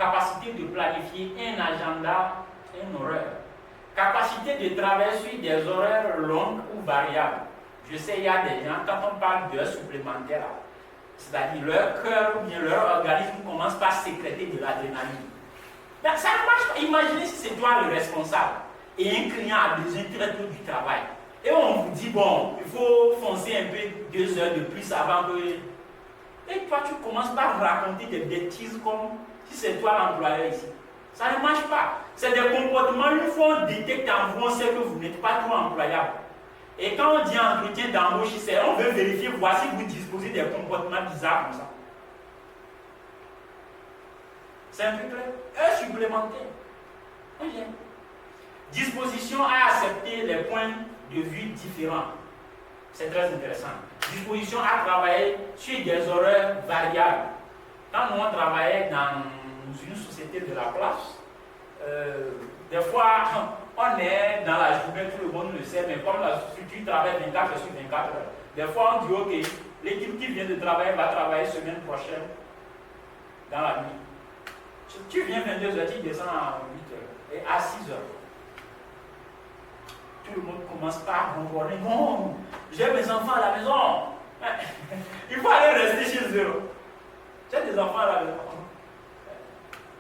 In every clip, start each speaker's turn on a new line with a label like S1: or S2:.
S1: capacité de planifier un agenda, un horaire, capacité de travailler sur des horaires longs ou variables. Je sais, il y a des gens, quand on parle d'heures supplémentaires, c'est-à-dire leur cœur ou bien leur organisme commence par sécréter de l'adrénaline. Mais ça ne marche pas. Imaginez si c'est toi le responsable et un client a besoin très tôt du travail. Et on vous dit, bon, il faut foncer un peu 2 heures de plus avant que... Et toi, tu commences par raconter des bêtises comme si c'est toi l'employeur ici. Ça ne marche pas. C'est des comportements, une fois on détecte en vous, on sait que vous n'êtes pas trop employable. Et quand on dit entretien d'embauche, on veut vérifier, voici vous disposez des comportements bizarres comme ça. C'est un peu clair. Heure supplémentaire. Disposition à accepter les points de vue différents. C'est très intéressant. Disposition à travailler sur des horaires variables. Quand nous on travaillait dans une société de la place, des fois on est dans la journée, tout le monde le sait, mais comme la structure travaille 24 heures sur 24 heures, des fois on dit ok, l'équipe qui vient de travailler va travailler semaine prochaine dans la nuit. Tu viens 22h, tu descends à 8h et à 6h. Tout le monde commence par ronronner. Non, j'ai mes enfants à la maison. Il faut aller rester chez eux. J'ai des enfants à la maison.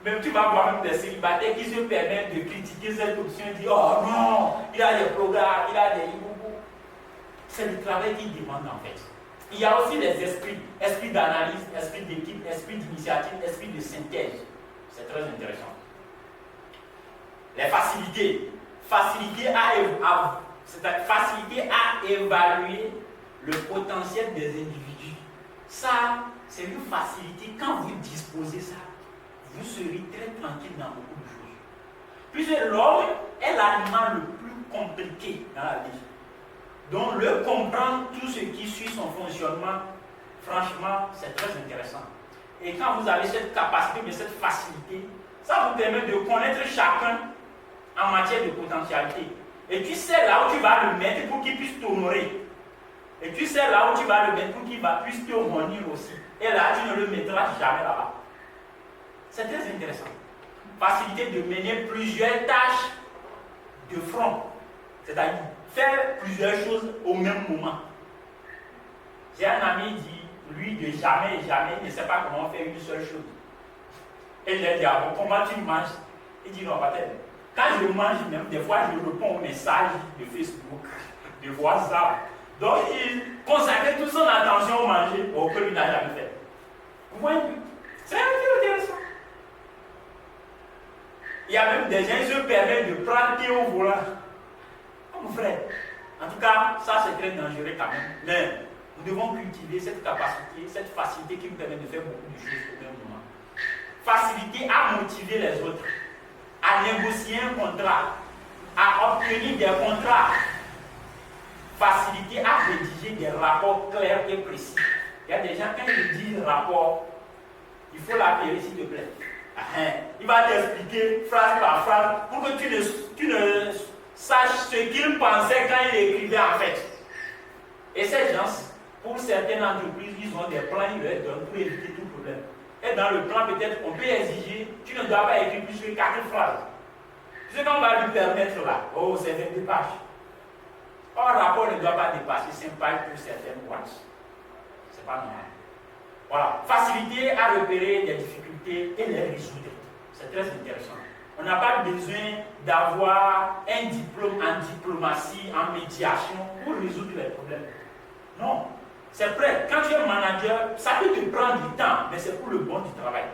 S1: Même tu vas voir même des célibataires qui se permettent de critiquer cette option et dire oh non, il a des programmes, il a des hiboubou. C'est le travail qui demande en fait. Il y a aussi les esprits, esprit d'analyse, esprit d'équipe, esprit d'initiative, esprit de synthèse. C'est très intéressant. Les facilités. Facilité à évaluer le potentiel des individus. Ça, c'est une facilité. Quand vous disposez ça, vous serez très tranquille dans beaucoup de choses. Puisque l'homme est l'animal le plus compliqué dans la vie. Donc, le comprendre tout ce qui suit son fonctionnement, franchement, c'est très intéressant. Et quand vous avez cette capacité, mais cette facilité, ça vous permet de connaître chacun en matière de potentialité. Et tu sais là où tu vas le mettre pour qu'il puisse t'honorer. Et tu sais là où tu vas le mettre pour qu'il puisse te honir aussi. Et là, tu ne le mettras jamais là-bas. C'est très intéressant. Facilité de mener plusieurs tâches de front. C'est-à-dire faire plusieurs choses au même moment. J'ai un ami qui dit, lui, de jamais, il ne sait pas comment faire une seule chose. Et je lui ai dit, ah, bon, comment tu manges? Il dit, non, pas tel. Quand je mange, même des fois, je réponds aux messages de Facebook, de WhatsApp. Donc, il consacrait toute son attention au manger, au que lui n'a jamais fait. Vous voyez? C'est un peu intéressant. Il y a même des gens qui se permettent de prendre thé au volant. Oh, mon frère. En tout cas, ça c'est très dangereux quand même. Mais nous devons cultiver cette capacité, cette facilité qui nous permet de faire beaucoup de choses au même moment. Facilité à motiver les autres, à négocier un contrat, à obtenir des contrats. Facilité à rédiger des rapports clairs et précis. Il y a des gens, quand ils disent rapport, il faut l'appeler s'il te plaît. Il va t'expliquer phrase par phrase pour que tu ne saches ce qu'il pensait quand il écrivait en fait. Et ces gens, pour certaines entreprises, ils ont des plans, ils leur donnent pour éviter tout problème. Et dans le plan, peut-être, on peut exiger, tu ne dois pas écrire plus que 4 phrases. Ce qu'on va lui permettre là, oh, c'est 22 pages. Or, le rapport ne doit pas dépasser 5 pages pour certaines boîtes. C'est pas normal. Voilà. Faciliter à repérer des difficultés et les résoudre. C'est très intéressant. On n'a pas besoin d'avoir un diplôme en diplomatie, en médiation pour résoudre les problèmes. Non. C'est vrai. Quand tu es manager, ça peut te prendre du temps, mais c'est pour le bon du travail.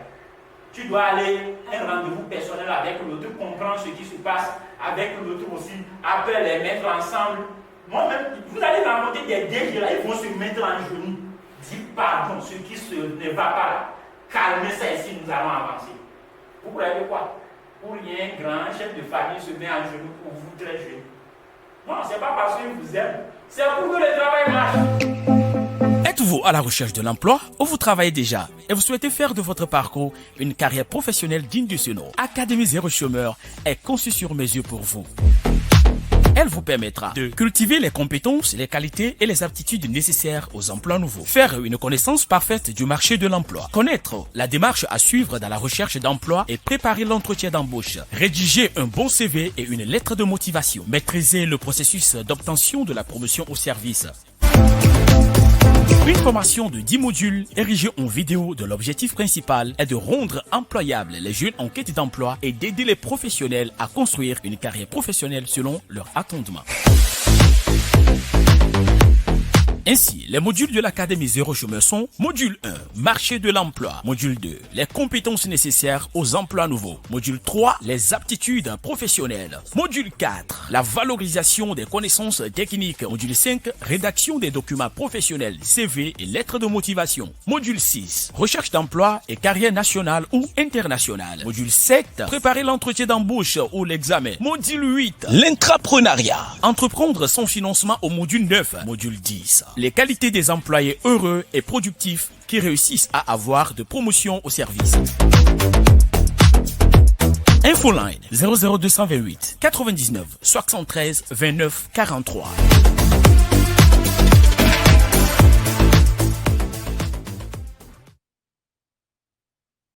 S1: Tu dois aller à un rendez-vous personnel avec l'autre, comprendre ce qui se passe avec l'autre aussi, après les mettre ensemble. Moi-même, vous allez rencontrer des DG là, ils vont se mettre en genoux. Dire pardon, ce qui ne va pas là. Calmez ça ici, nous allons avancer. Vous croyez quoi? Pour rien, un grand chef de famille se met en genoux pour vous très jeune. Non, ce n'est pas parce qu'il vous aime, c'est pour que le travail marche.
S2: Êtes-vous à la recherche de l'emploi ou vous travaillez déjà et vous souhaitez faire de votre parcours une carrière professionnelle digne de ce nom? Académie Zéro Chômeur est conçue sur mesure pour vous. Elle vous permettra de cultiver les compétences, les qualités et les aptitudes nécessaires aux emplois nouveaux. Faire une connaissance parfaite du marché de l'emploi. Connaître la démarche à suivre dans la recherche d'emploi et préparer l'entretien d'embauche. Rédiger un bon CV et une lettre de motivation. Maîtriser le processus d'obtention de la promotion au service. Une formation de 10 modules érigée en vidéo dont l'objectif principal est de rendre employables les jeunes en quête d'emploi et d'aider les professionnels à construire une carrière professionnelle selon leurs attendements. Ainsi, les modules de l'Académie Zéro Chômeur sont module 1, marché de l'emploi, module 2, les compétences nécessaires aux emplois nouveaux, module 3, les aptitudes professionnelles, module 4, la valorisation des connaissances techniques, module 5, rédaction des documents professionnels, CV et lettres de motivation, module 6, recherche d'emploi et carrière nationale ou internationale, module 7, préparer l'entretien d'embauche ou l'examen, module 8, l'intrapreneuriat, entreprendre son financement au module 9, module 10. Les qualités des employés heureux et productifs qui réussissent à avoir de promotion au service. Infoline 00228 99 73 29 43.